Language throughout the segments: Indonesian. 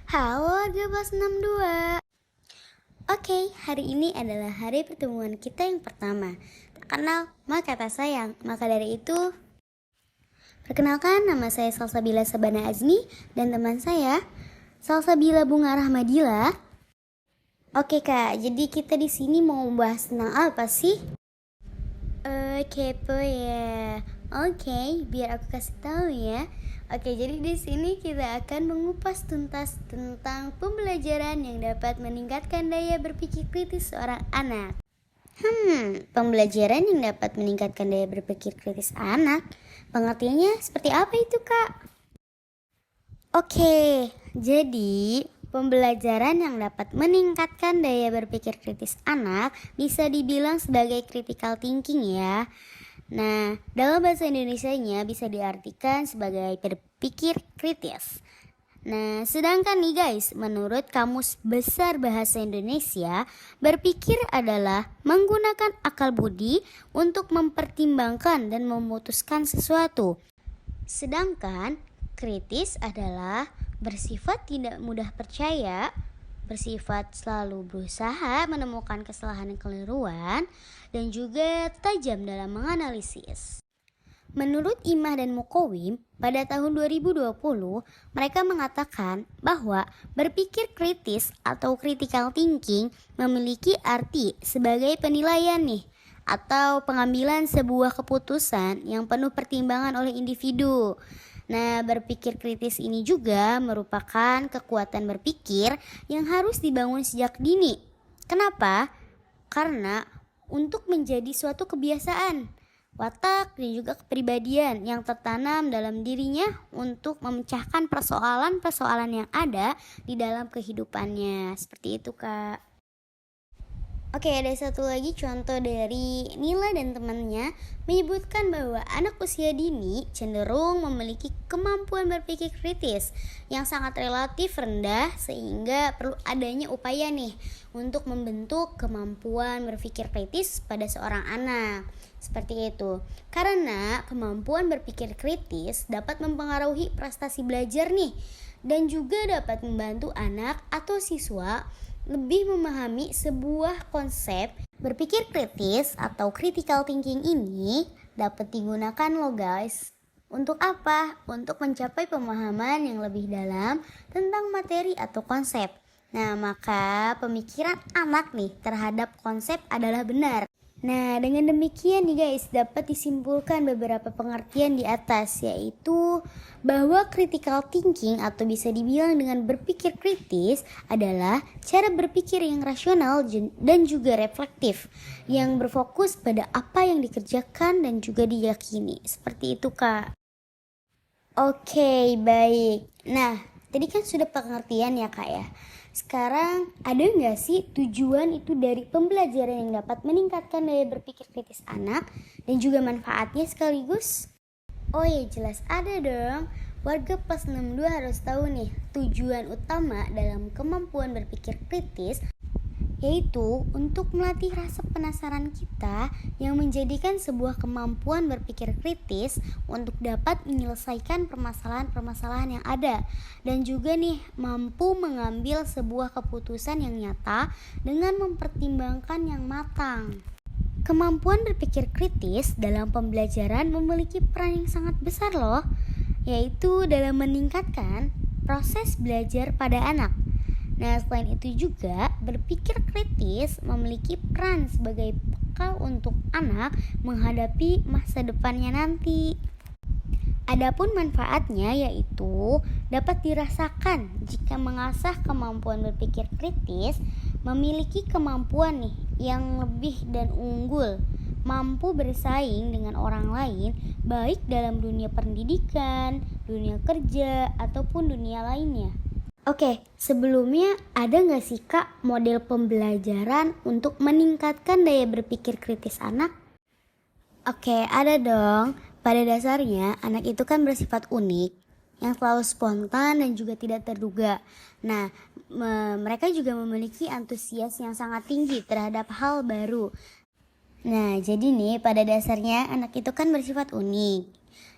Halo warga kelas 62. Oke, hari ini adalah hari pertemuan kita yang pertama. Tak kenal, maka kata sayang. Maka dari itu, perkenalkan, nama saya Salsabila Sabana Azmi dan teman saya Salsabila Bunga Rahmadila. Oke kak, jadi kita di sini mau membahas tentang apa sih? Kepo ya. Oke, biar aku kasih tahu ya. Oke, jadi di sini kita akan mengupas tuntas tentang pembelajaran yang dapat meningkatkan daya berpikir kritis seorang anak. Pembelajaran yang dapat meningkatkan daya berpikir kritis anak. Pengertiannya seperti apa itu, Kak? Oke, jadi pembelajaran yang dapat meningkatkan daya berpikir kritis anak bisa dibilang sebagai critical thinking ya. Nah, dalam bahasa Indonesianya bisa diartikan sebagai berpikir kritis. Nah, sedangkan nih guys, menurut Kamus Besar Bahasa Indonesia, berpikir adalah menggunakan akal budi untuk mempertimbangkan dan memutuskan sesuatu. Sedangkan kritis adalah bersifat tidak mudah percaya, bersifat selalu berusaha menemukan kesalahan dan keliruan, dan juga tajam dalam menganalisis. Menurut Imah dan Mukowim, pada tahun 2020, mereka mengatakan bahwa berpikir kritis atau critical thinking memiliki arti sebagai penilaian atau pengambilan sebuah keputusan yang penuh pertimbangan oleh individu. Nah, berpikir kritis ini juga merupakan kekuatan berpikir yang harus dibangun sejak dini. Kenapa? Karena untuk menjadi suatu kebiasaan, watak dan juga kepribadian yang tertanam dalam dirinya untuk memecahkan persoalan-persoalan yang ada di dalam kehidupannya. Seperti itu, Kak. Oke, ada satu lagi contoh dari Nila dan temannya menyebutkan bahwa anak usia dini cenderung memiliki kemampuan berpikir kritis yang sangat relatif rendah sehingga perlu adanya upaya untuk membentuk kemampuan berpikir kritis pada seorang anak. Seperti itu. Karena kemampuan berpikir kritis dapat mempengaruhi prestasi belajar dan juga dapat membantu anak atau siswa lebih memahami sebuah konsep. Berpikir kritis atau critical thinking ini dapat digunakan loh guys. Untuk apa? Untuk mencapai pemahaman yang lebih dalam tentang materi atau konsep. Nah, maka pemikiran anak terhadap konsep adalah benar. Nah, dengan demikian guys, dapat disimpulkan beberapa pengertian di atas, yaitu bahwa critical thinking atau bisa dibilang dengan berpikir kritis adalah cara berpikir yang rasional dan juga reflektif, yang berfokus pada apa yang dikerjakan dan juga diyakini. Seperti itu, Kak. Oke, baik. Nah, tadi kan sudah pengertian ya, Kak ya. Sekarang ada nggak sih tujuan itu dari pembelajaran yang dapat meningkatkan daya berpikir kritis anak dan juga manfaatnya sekaligus? Oh ya, jelas ada dong. Warga kelas 62 harus tahu tujuan utama dalam kemampuan berpikir kritis, yaitu untuk melatih rasa penasaran kita yang menjadikan sebuah kemampuan berpikir kritis untuk dapat menyelesaikan permasalahan-permasalahan yang ada dan juga mampu mengambil sebuah keputusan yang nyata dengan mempertimbangkan yang matang. Kemampuan berpikir kritis dalam pembelajaran memiliki peran yang sangat besar loh, yaitu dalam meningkatkan proses belajar pada anak. Nah, selain itu juga berpikir kritis memiliki peran sebagai bekal untuk anak menghadapi masa depannya nanti. Adapun manfaatnya yaitu dapat dirasakan jika mengasah kemampuan berpikir kritis, memiliki kemampuan yang lebih dan unggul, mampu bersaing dengan orang lain baik dalam dunia pendidikan, dunia kerja, ataupun dunia lainnya. Oke, sebelumnya ada nggak sih Kak model pembelajaran untuk meningkatkan daya berpikir kritis anak? Oke, ada dong. Pada dasarnya anak itu kan bersifat unik, yang selalu spontan dan juga tidak terduga. Nah, mereka juga memiliki antusias yang sangat tinggi terhadap hal baru. Nah, jadi pada dasarnya anak itu kan bersifat unik,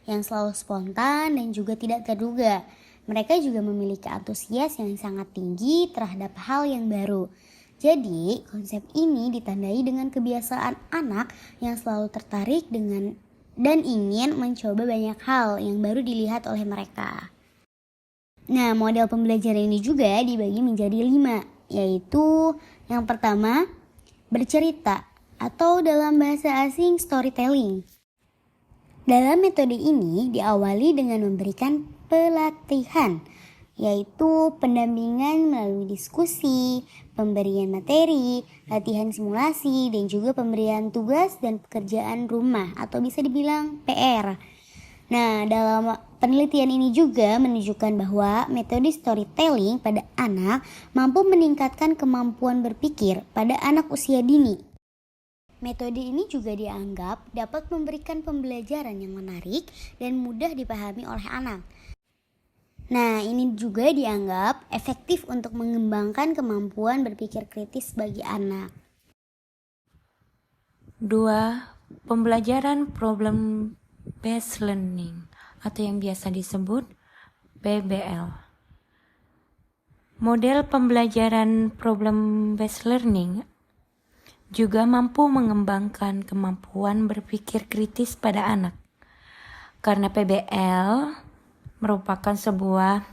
yang selalu spontan dan juga tidak terduga. Mereka juga memiliki antusias yang sangat tinggi terhadap hal yang baru. Jadi, konsep ini ditandai dengan kebiasaan anak yang selalu tertarik dengan dan ingin mencoba banyak hal yang baru dilihat oleh mereka. Nah, model pembelajaran ini juga dibagi menjadi 5, yaitu yang pertama, bercerita atau dalam bahasa asing storytelling. Dalam metode ini diawali dengan memberikan pelatihan, yaitu pendampingan melalui diskusi, pemberian materi, latihan simulasi, dan juga pemberian tugas dan pekerjaan rumah atau bisa dibilang PR. Nah, dalam penelitian ini juga menunjukkan bahwa metode storytelling pada anak mampu meningkatkan kemampuan berpikir pada anak usia dini. Metode ini juga dianggap dapat memberikan pembelajaran yang menarik dan mudah dipahami oleh anak. Nah, ini juga dianggap efektif untuk mengembangkan kemampuan berpikir kritis bagi anak. 2. Pembelajaran Problem Based Learning atau yang biasa disebut PBL. Model pembelajaran Problem Based Learning juga mampu mengembangkan kemampuan berpikir kritis pada anak. Karena PBL merupakan sebuah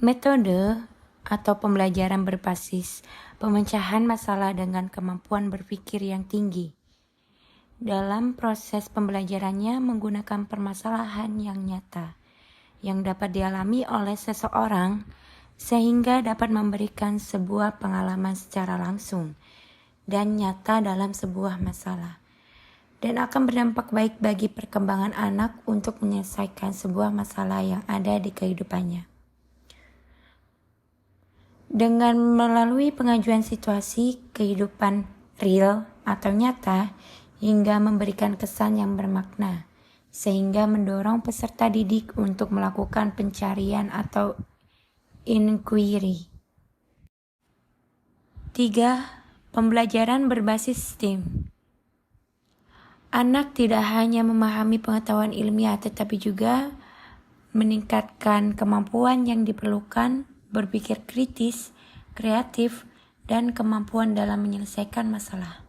metode atau pembelajaran berbasis pemecahan masalah dengan kemampuan berpikir yang tinggi. Dalam proses pembelajarannya menggunakan permasalahan yang nyata yang dapat dialami oleh seseorang sehingga dapat memberikan sebuah pengalaman secara langsung dan nyata dalam sebuah masalah, dan akan berdampak baik bagi perkembangan anak untuk menyelesaikan sebuah masalah yang ada di kehidupannya. Dengan melalui pengajuan situasi kehidupan real atau nyata hingga memberikan kesan yang bermakna, sehingga mendorong peserta didik untuk melakukan pencarian atau inquiry. 3. Pembelajaran berbasis STEAM. Anak tidak hanya memahami pengetahuan ilmiah tetapi juga meningkatkan kemampuan yang diperlukan berpikir kritis, kreatif, dan kemampuan dalam menyelesaikan masalah.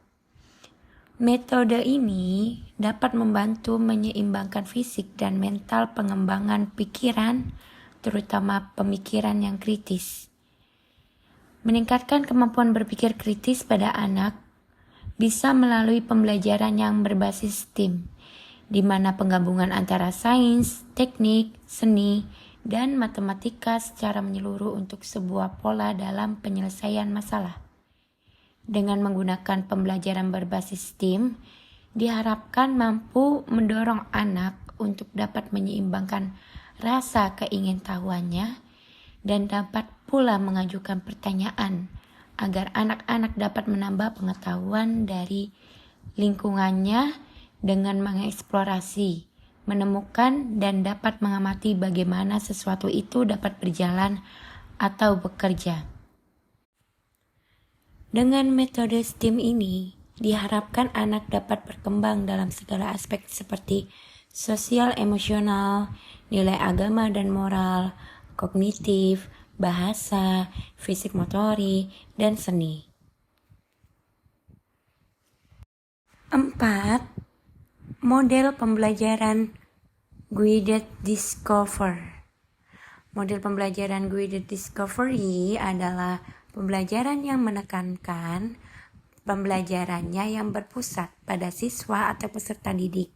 Metode ini dapat membantu menyeimbangkan fisik dan mental pengembangan pikiran, terutama pemikiran yang kritis. Meningkatkan kemampuan berpikir kritis pada anak bisa melalui pembelajaran yang berbasis STEAM, di mana penggabungan antara sains, teknik, seni, dan matematika secara menyeluruh untuk sebuah pola dalam penyelesaian masalah. Dengan menggunakan pembelajaran berbasis STEAM, diharapkan mampu mendorong anak untuk dapat menyeimbangkan rasa keingintahuannya dan dapat pula mengajukan pertanyaan agar anak-anak dapat menambah pengetahuan dari lingkungannya dengan mengeksplorasi, menemukan, dan dapat mengamati bagaimana sesuatu itu dapat berjalan atau bekerja. Dengan metode STEAM ini, diharapkan anak dapat berkembang dalam segala aspek seperti sosial emosional, nilai agama dan moral, kognitif, bahasa, fisik motorik, dan seni. 4. Model pembelajaran Guided Discover. Model pembelajaran Guided Discovery adalah pembelajaran yang menekankan pembelajarannya yang berpusat pada siswa atau peserta didik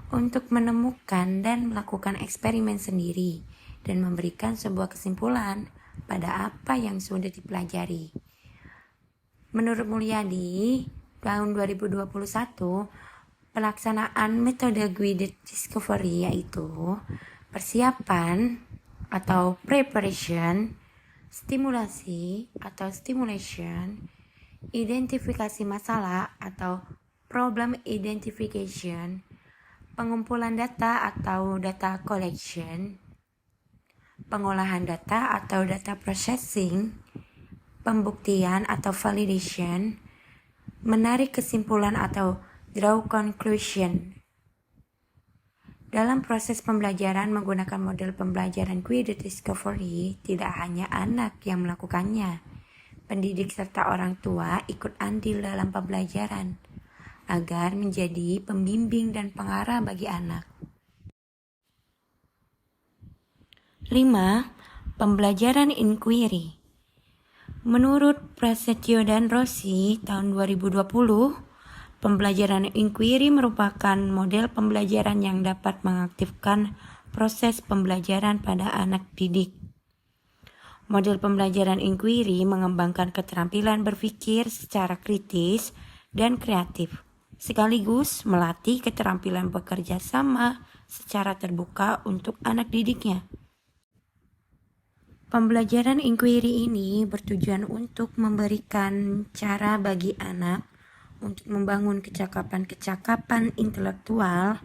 untuk menemukan dan melakukan eksperimen sendiri dan memberikan sebuah kesimpulan pada apa yang sudah dipelajari. Menurut Mulyadi, tahun 2021, pelaksanaan metode Guided Discovery yaitu persiapan atau preparation, stimulasi atau stimulation, identifikasi masalah atau problem identification, pengumpulan data atau data collection, pengolahan data atau data processing, pembuktian atau validation, menarik kesimpulan atau draw conclusion. Dalam proses pembelajaran menggunakan model pembelajaran guided discovery, tidak hanya anak yang melakukannya. Pendidik serta orang tua ikut andil dalam pembelajaran agar menjadi pembimbing dan pengarah bagi anak. 5. Pembelajaran inquiry. Menurut Prasetyo dan Rossi tahun 2020, pembelajaran inquiry merupakan model pembelajaran yang dapat mengaktifkan proses pembelajaran pada anak didik. Model pembelajaran inquiry mengembangkan keterampilan berpikir secara kritis dan kreatif, sekaligus melatih keterampilan bekerja sama secara terbuka untuk anak didiknya. Pembelajaran inquiry ini bertujuan untuk memberikan cara bagi anak untuk membangun kecakapan-kecakapan intelektual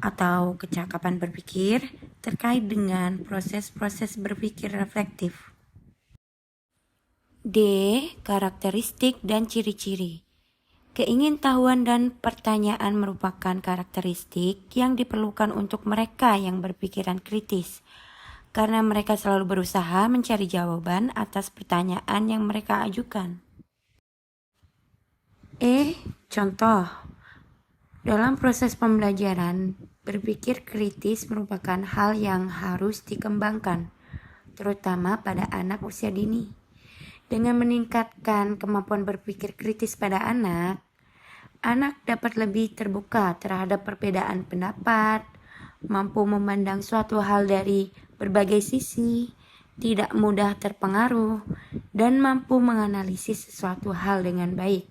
atau kecakapan berpikir terkait dengan proses-proses berpikir reflektif. D. Karakteristik dan ciri-ciri. Keingintahuan dan pertanyaan merupakan karakteristik yang diperlukan untuk mereka yang berpikiran kritis, karena mereka selalu berusaha mencari jawaban atas pertanyaan yang mereka ajukan. Contoh. Dalam proses pembelajaran, berpikir kritis merupakan hal yang harus dikembangkan, terutama pada anak usia dini. Dengan meningkatkan kemampuan berpikir kritis pada anak dapat lebih terbuka terhadap perbedaan pendapat, mampu memandang suatu hal dari berbagai sisi, tidak mudah terpengaruh, dan mampu menganalisis sesuatu hal dengan baik.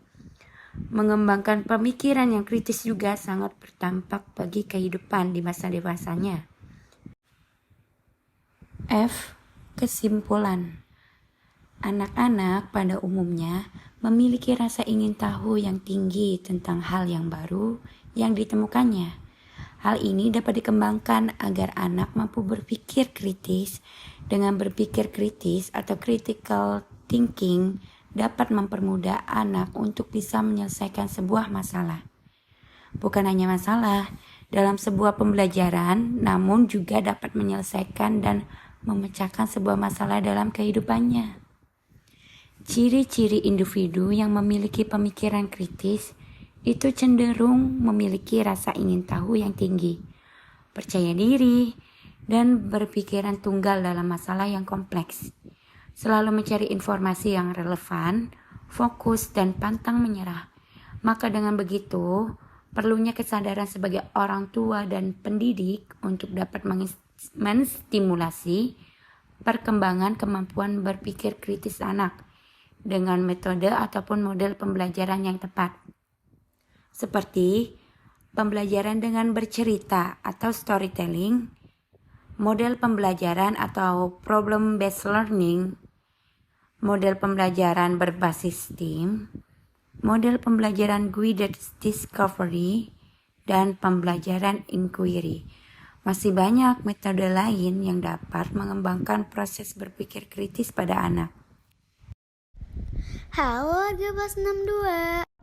Mengembangkan pemikiran yang kritis juga sangat berdampak bagi kehidupan di masa dewasanya. F. Kesimpulan. Anak-anak pada umumnya memiliki rasa ingin tahu yang tinggi tentang hal yang baru yang ditemukannya. Hal ini dapat dikembangkan agar anak mampu berpikir kritis. Dengan berpikir kritis atau critical thinking dapat mempermudah anak untuk bisa menyelesaikan sebuah masalah. Bukan hanya masalah dalam sebuah pembelajaran, namun juga dapat menyelesaikan dan memecahkan sebuah masalah dalam kehidupannya. Ciri-ciri individu yang memiliki pemikiran kritis itu cenderung memiliki rasa ingin tahu yang tinggi, percaya diri, dan berpikiran tunggal dalam masalah yang kompleks. Selalu mencari informasi yang relevan, fokus, dan pantang menyerah. Maka dengan begitu, perlunya kesadaran sebagai orang tua dan pendidik untuk dapat menstimulasi perkembangan kemampuan berpikir kritis anak dengan metode ataupun model pembelajaran yang tepat. Seperti pembelajaran dengan bercerita atau storytelling, model pembelajaran atau problem-based learning, model pembelajaran berbasis STEAM, model pembelajaran guided discovery, dan pembelajaran inquiry. Masih banyak metode lain yang dapat mengembangkan proses berpikir kritis pada anak. Halo warga kelas 62.